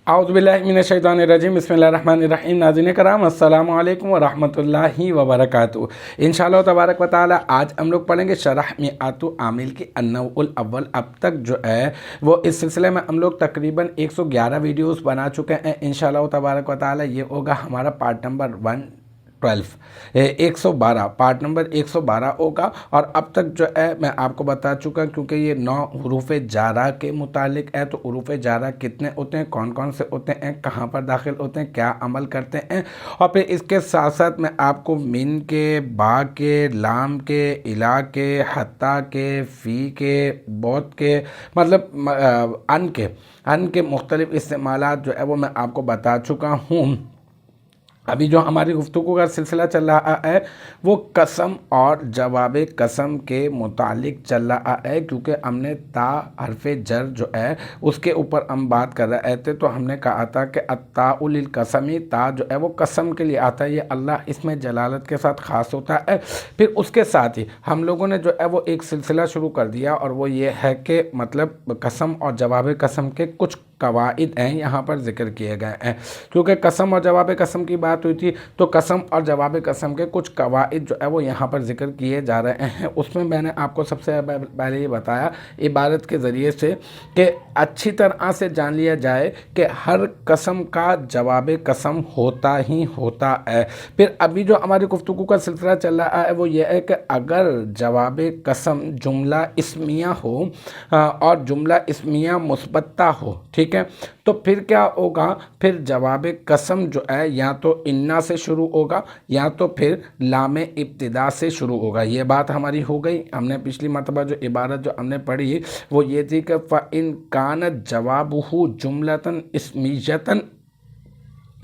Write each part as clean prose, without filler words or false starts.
اعوذ باللہ من الشیطان الرجیم، بسم اللہ الرحمن الرحیم۔ ناظرین کرام، السلام علیکم ورحمۃ اللہ وبرکاتہ۔ انشاءاللہ تبارک و تعالی آج ہم لوگ پڑھیں گے شرح میعات عامل کی النوع الاول۔ اب تک جو ہے وہ اس سلسلے میں ہم لوگ تقریباً 111 ویڈیوز بنا چکے ہیں۔ انشاءاللہ تبارک و تعالی یہ ہوگا ہمارا پارٹ نمبر 112 پارٹ نمبر 112 ہوگا۔ اور اب تک جو ہے میں آپ کو بتا چکا، کیونکہ یہ 9 حروف جارہ کے متعلق ہے، تو حروف جارہ کتنے ہوتے ہیں، کون کون سے ہوتے ہیں، کہاں پر داخل ہوتے ہیں، کیا عمل کرتے ہیں، اور پھر اس کے ساتھ ساتھ میں آپ کو من کے، با کے، لام کے، الا کے، حتی کے، فی کے، بہت کے، مطلب ان کے مختلف استعمالات جو ہے وہ میں آپ کو بتا چکا ہوں۔ ابھی جو ہماری گفتگو کا سلسلہ چل رہا ہے وہ قسم اور جواب قسم کے متعلق چل رہا ہے، کیونکہ ہم نے تا حرف جر جو ہے اس کے اوپر ہم بات کر رہے تھے، تو ہم نے کہا تھا کہ التاء للقسمی، تا جو ہے وہ قسم کے لیے آتا ہے، یہ اللہ اس میں جلالت کے ساتھ خاص ہوتا ہے۔ پھر اس کے ساتھ ہی ہم لوگوں نے جو ہے وہ ایک سلسلہ شروع کر دیا، اور وہ یہ ہے کہ مطلب قسم اور جواب قسم کے کچھ قواعد ہیں یہاں پر ذکر کیے گئے ہیں، کیونکہ قسم اور جواب قسم کی بات ہوئی تھی، تو قسم اور جواب قسم کے کچھ قواعد جو ہے وہ یہاں پر ذکر کیے جا رہے ہیں۔ اس میں میں نے آپ کو سب سے پہلے یہ بتایا عبارت کے ذریعے سے کہ اچھی طرح سے جان لیا جائے کہ ہر قسم کا جواب قسم ہوتا ہی ہوتا ہے۔ پھر ابھی جو ہماری گفتگو کا سلسلہ چل رہا ہے وہ یہ ہے کہ اگر جواب قسم جملہ اسمیہ ہو اور جملہ اسمیہ مثبتہ ہو، ٹھیک ہے، تو پھر کیا ہوگا، پھر جواب قسم جو ہے یا تو انا سے شروع ہوگا یا تو پھر لام ابتدا سے شروع ہوگا۔ یہ بات ہماری ہو گئی۔ ہم نے پچھلی مرتبہ جو عبارت جو ہم نے پڑھی وہ یہ تھی کہ فَإِن كَانَتْ جَوَابُهُ جُمْلَةً اسْمِيَّةً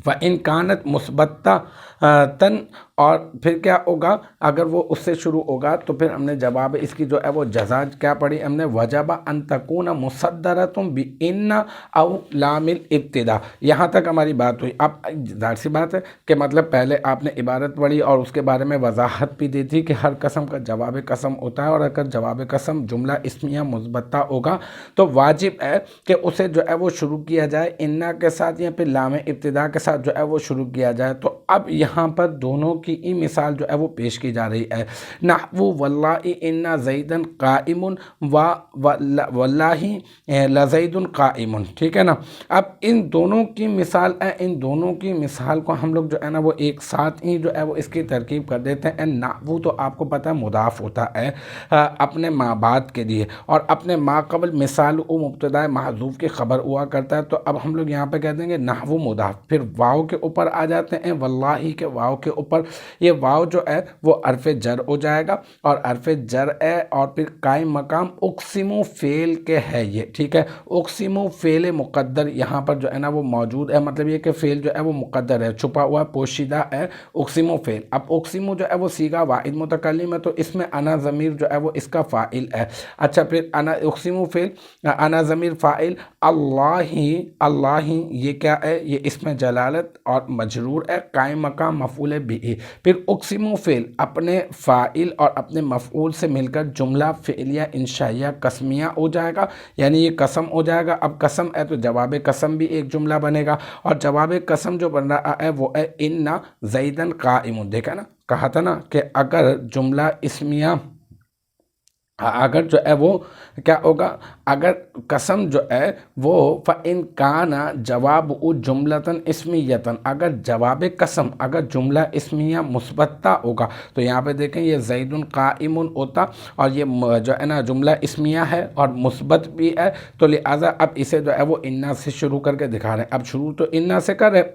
فَإِن كَانَتْ مُثْبَتَةً، اور پھر کیا ہوگا، اگر وہ اس سے شروع ہوگا تو پھر ہم نے جواب اس کی جو ہے وہ جزا کیا پڑھی ہم نے، وجب ان تکون مصدرۃ بان او لام الابتداء۔ یہاں تک ہماری بات ہوئی۔ اب ظاہر سی بات ہے کہ مطلب پہلے آپ نے عبارت پڑھی اور اس کے بارے میں وضاحت بھی دی تھی کہ ہر قسم کا جواب قسم ہوتا ہے، اور اگر جواب قسم جملہ اسمیہ مثبتہ ہوگا تو واجب ہے کہ اسے جو ہے وہ شروع کیا جائے انا کے ساتھ یا پھر لام ابتداء کے ساتھ جو ہے وہ شروع کیا جائے۔ تو اب یہاں پر دونوں کی مثال جو ہے وہ پیش کی جا رہی ہے۔ نحو واللہ ان زیدن قائم و واللہ لزید قائم، ٹھیک ہے نا۔ اب ان دونوں کی مثال ہے، ان دونوں کی مثال کو ہم لوگ جو ہے نا وہ ایک ساتھ ہی جو ہے وہ اس کی ترکیب کر دیتے ہیں۔ نحو تو آپ کو پتہ ہے مضاف ہوتا ہے اپنے ما بعد کے لیے، اور اپنے ما قبل مثال و مبتدا محذوف کی خبر ہوا کرتا ہے، تو اب ہم لوگ یہاں پہ کہہ دیں گے نحو مضاف، پھر واو کے اوپر آ جاتے ہیں، واللہ کے واو کے اوپر، یہ واو جو ہے وہ حرف جر ہو جائے گا، اور حرف جر ہے اور پھر قائم مقام اقسم فعل کے ہے یہ، ٹھیک ہے۔ اقسم فعل مقدر یہاں پر جو ہے نا وہ موجود ہے، مطلب یہ کہ فعل جو ہے وہ مقدر ہے، چھپا ہوا پوشیدہ ہے اقسم فعل۔ اب اقسم جو ہے وہ صیغہ واحد متکلم ہے، تو اس میں انا ضمیر جو ہے وہ اس کا فاعل ہے۔ اچھا، پھر انا اقسم فعل، انا ضمیر فاعل، اللہ یہ کیا ہے، یہ اسم جلالت اور مجرور ہے، قائم مقام مفعول بھی۔ پھر اقسم فعل اپنے فاعل اور اپنے مفعول سے مل کر جملہ فعلیہ انشائیہ قسمیہ ہو جائے گا، یعنی یہ قسم ہو جائے گا۔ اب قسم ہے تو جواب قسم بھی ایک جملہ بنے گا، اور جواب قسم جو بن رہا ہے وہ ہے ان زیدن قائم۔ دیکھا نا، کہا تھا نا کہ اگر جملہ اسمیہ، اگر جو ہے وہ کیا ہوگا، اگر قسم جو ہے وہ فَإِن كَانَ جَوَابُهُ جُمْلَةً اسْمِيَّةً، اگر جواب قسم اگر جملہ اسمیہ مثبتہ ہوگا، تو یہاں پہ دیکھیں یہ زید قائم ہوتا، اور یہ جو ہے نا جملہ اسمیہ ہے اور مثبت بھی ہے، تو لہٰذا اب اسے جو ہے وہ انا سے شروع کر کے دکھا رہے ہیں۔ اب شروع تو انا سے کر رہے ہیں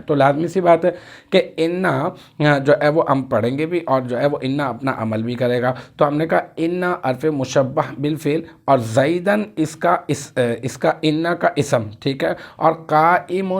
تو لازمی سی بات ہے کہ انا جو ہے وہ ہم پڑھیں گے بھی اور جو ہے وہ انا اپنا عمل بھی کرے گا. تو ہم نے کہا انا حرف مشبہ بالفعل اور زیدن اس کا انا کا اسم, ٹھیک ہے, اور قائم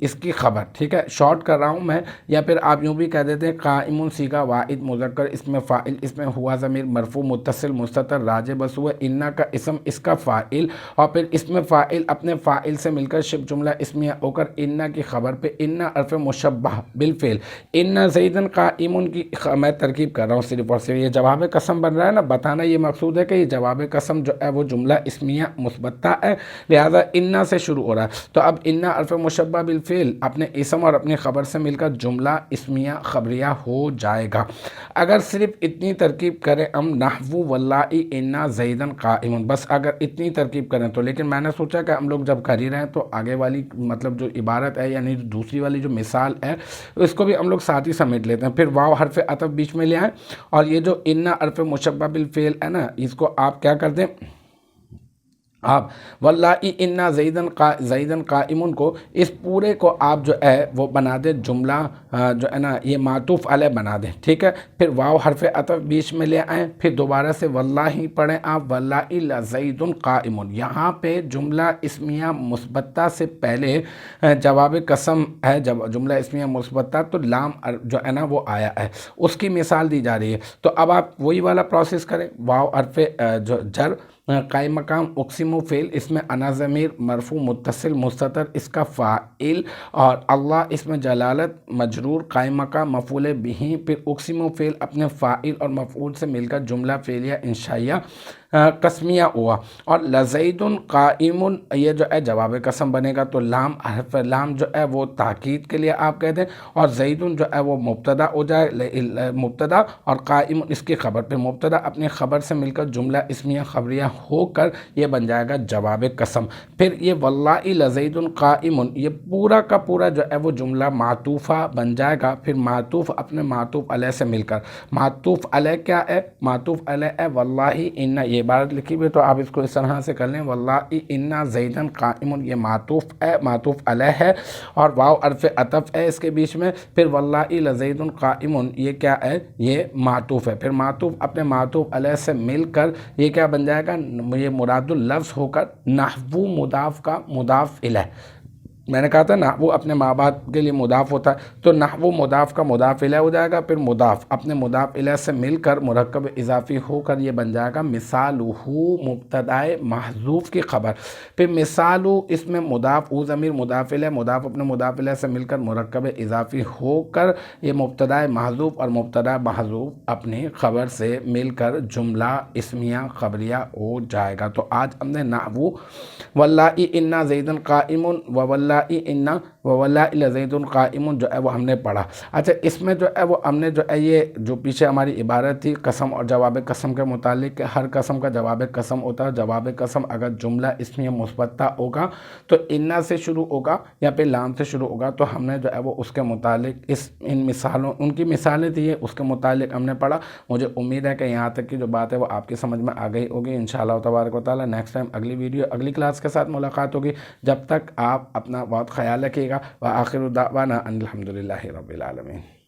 اس کی خبر, ٹھیک ہے. شارٹ کر رہا ہوں میں, یا پھر آپ یوں بھی کہہ دیتے ہیں قائم صیغہ واحد مذکر اس میں فاعل اس میں ہوا ضمیر مرفوع متصل مستتر راجع بس ہوا, انا کا اسم اس کا فاعل اور پھر اس میں فاعل اپنے فاعل سے مل کر شبہ جملہ اسمیہ ہو کر انا کی خبر پہ انا حرف مشبہ بالفعل انا زیدن قائم کی میں ترکیب کر رہا ہوں صرف اور صرف. یہ جواب قسم بن رہا ہے نا, بتانا یہ مقصود ہے کہ یہ جواب قسم جو ہے وہ جملہ اسمیہ مثبتہ ہے, لہذا انا سے شروع ہو رہا ہے. تو اب انا حرف مشبہ بالفعل اپنے اسم اور اپنی خبر سے مل کر جملہ اسمیہ خبریہ ہو جائے گا. اگر صرف اتنی ترکیب کریں ہم نحو واللہ انا زیدن قائم, بس اگر اتنی ترکیب کریں تو, لیکن میں نے سوچا کہ ہم لوگ جب کر ہی رہے ہیں تو آگے والی مطلب جو عبارت ہے یعنی دوسری والی جو مثال ہے اس کو بھی ہم لوگ ساتھ ہی سمیٹ لیتے ہیں. پھر واو حرف عطف بیچ میں لے آئیں اور یہ جو انا حرف مشبہ بالفعل ہے نا اس کو آپ کیا کر دیں, آپ واللہ انا زیدن قائم کو اس پورے کو آپ جو ہے وہ بنا دیں جملہ جو ہے نا یہ معطوف علیہ بنا دیں, ٹھیک ہے. پھر واو حرف عطف بیچ میں لے آئیں, پھر دوبارہ سے واللہ پڑھیں آپ واللہ لزید قائم. یہاں پہ جملہ اسمیہ مثبتہ سے پہلے جواب قسم ہے, جب جملہ اسمیہ مثبتہ تو لام جو ہے نا وہ آیا ہے, اس کی مثال دی جا رہی ہے. تو اب آپ وہی والا پروسیس کریں, واو حرف جو جر قائم مقام اقسم فعل اس میں انا ضمیر مرفوع متصل مستتر اس کا فاعل اور اللہ اس میں جلالت مجرور قائم مقام مفعول بہ, پھر اقسم فعل اپنے فاعل اور مفعول سے مل کر جملہ فعلیہ انشائیہ قسمیہ ہوا, اور لزید قائم یہ جو ہے جواب قسم بنے گا. تو لام حرف لام جو ہے وہ تاکید کے لیے آپ کہہ دیں اور زید جو ہے وہ مبتدا ہو جائے, مبتدا اور قائم اس کی خبر پہ مبتدا اپنی خبر سے مل کر جملہ اسمیہ خبریہ ہو کر یہ بن جائے گا جواب قسم. پھر یہ واللہ لزید قائم یہ پورا کا پورا جو ہے وہ جملہ معطوفہ بن جائے گا. پھر معطوف اپنے معطوف علیہ سے مل کر, معطوف علیہ کیا ہے, معطوف علیہ ہے واللہ ان, یہ عبارت لکھی ہوئی تو آپ اس کو اس طرح سے کر لیں واللہ انا زیدن قائم, یہ معطوف ہے معطوف علیہ ہے اور واو حرف عطف ہے اس کے بیچ میں. پھر واللہ لزید قائم یہ کیا ہے, یہ معطوف ہے. پھر معطوف اپنے معطوف علیہ سے مل کر یہ کیا بن جائے گا, یہ مراد اللفظ ہو کر نحو مضاف کا مضاف الیہ. میں نے کہا تھا نحو اپنے ماں باپ کے لیے مضاف ہوتا ہے, تو نحو مضاف کا مضاف الیہ ہو جائے گا. پھر مضاف اپنے مضاف الیہ سے مل کر مرکب اضافی ہو کر یہ بن جائے گا مثالہ مبتدائے محذوف کی خبر. پھر مثالہ اس میں مضاف او ضمیر مضاف الیہ, مضاف اپنے مضاف الیہ سے مل کر مرکب اضافی ہو کر یہ مبتدائے محذوف اور مبتدا محذوف اپنی خبر سے مل کر جملہ اسمیہ خبریہ ہو جائے گا. تو آج ہم نے نحو واللہ انا زیدن قائم واللہ انا واللہ لزید قائم جو ہے وہ ہم نے پڑھا. اچھا اس میں جو ہے وہ ہم نے جو ہے یہ جو پیچھے ہماری عبارت تھی قسم اور جواب قسم کے متعلق کہ ہر قسم کا جواب قسم ہوتا ہے. جواب قسم اگر جملہ اسمیہ مثبتہ ہوگا تو انا سے شروع ہوگا یا پھر لام سے شروع ہوگا. تو ہم نے جو ہے وہ اس کے متعلق ان مثالوں ان کی مثالیں تھی اس کے متعلق ہم نے پڑھا. مجھے امید ہے کہ یہاں تک کی جو بات ہے وہ آپ کی سمجھ میں آ گئی ہوگی انشاءاللہ تبارک و تعالیٰ. نیکسٹ ٹائم اگلی ویڈیو اگلی کلاس کے ساتھ ملاقات ہوگی. جب تک آپ اپنا بہت خیال رکھیے گا. وآخر دعوانا ان الحمدللہ رب العالمین.